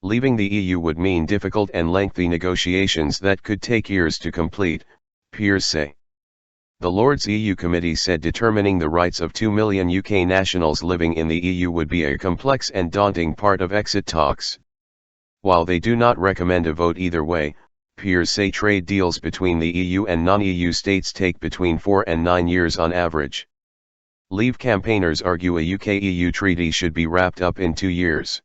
Leaving the EU would mean difficult and lengthy negotiations that could take years to complete, peers say. The Lords EU Committee said determining the rights of 2 million UK nationals living in the EU would be a complex and daunting part of exit talks. While they do not recommend a vote either way, peers say trade deals between the EU and non-EU states take between 4 and 9 years on average. Leave campaigners argue a UK-EU treaty should be wrapped up in 2 years.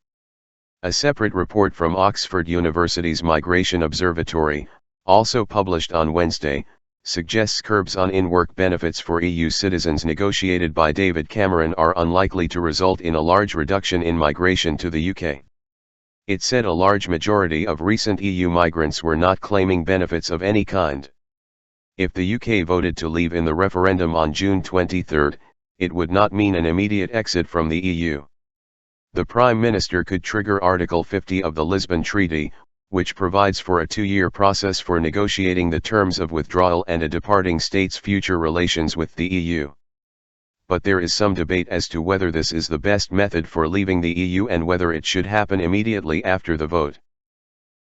A separate report from Oxford University's Migration Observatory, also published on Wednesday, suggests curbs on in-work benefits for EU citizens negotiated by David Cameron are unlikely to result in a large reduction in migration to the UK. It said a large majority of recent EU migrants were not claiming benefits of any kind. If the UK voted to leave in the referendum on June 23, it would not mean an immediate exit from the EU. The Prime Minister could trigger Article 50 of the Lisbon Treaty, which provides for a 2-year process for negotiating the terms of withdrawal and a departing state's future relations with the EU. But there is some debate as to whether this is the best method for leaving the EU and whether it should happen immediately after the vote.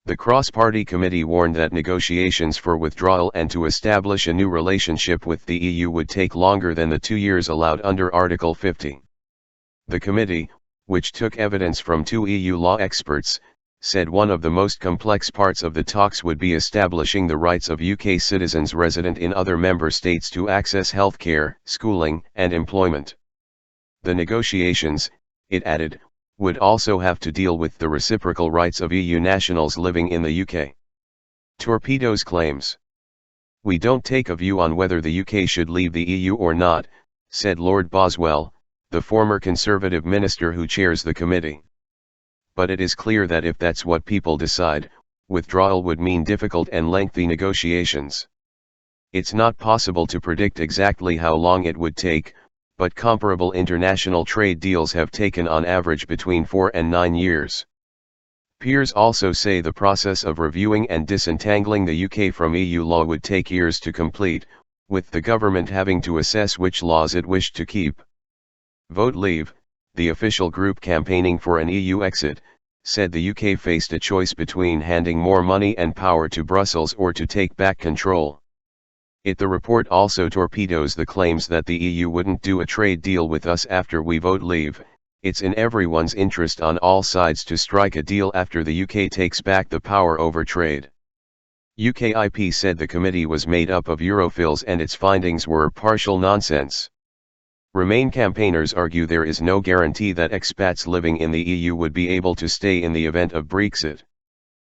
The cross-party committee warned that negotiations for withdrawal and to establish a new relationship with the EU would take longer than the 2 years allowed under Article 50. The committee, which took evidence from 2 EU law experts, said one of the most complex parts of the talks would be establishing the rights of UK citizens resident in other member states to access healthcare, schooling, and employment. The negotiations, it added, would also have to deal with the reciprocal rights of EU nationals living in the UK. Torpedoes claims. "We don't take a view on whether the UK should leave the EU or not," said Lord Boswell, the former Conservative minister who chairs the committee. "But it is clear that if that's what people decide, withdrawal would mean difficult and lengthy negotiations. It's not possible to predict exactly how long it would take, but comparable international trade deals have taken on average between 4 and 9 years. Peers also say the process of reviewing and disentangling the UK from EU law would take years to complete, with the government having to assess which laws it wished to keep. Vote Leave, the official group campaigning for an EU exit, said the UK faced a choice between handing more money and power to Brussels or to take back control. The report also torpedoes the claims that the EU wouldn't do a trade deal with us after we vote Leave. It's in everyone's interest on all sides to strike a deal after the UK takes back the power over trade. UKIP said the committee was made up of Europhiles and its findings were partial nonsense. Remain campaigners argue there is no guarantee that expats living in the EU would be able to stay in the event of Brexit.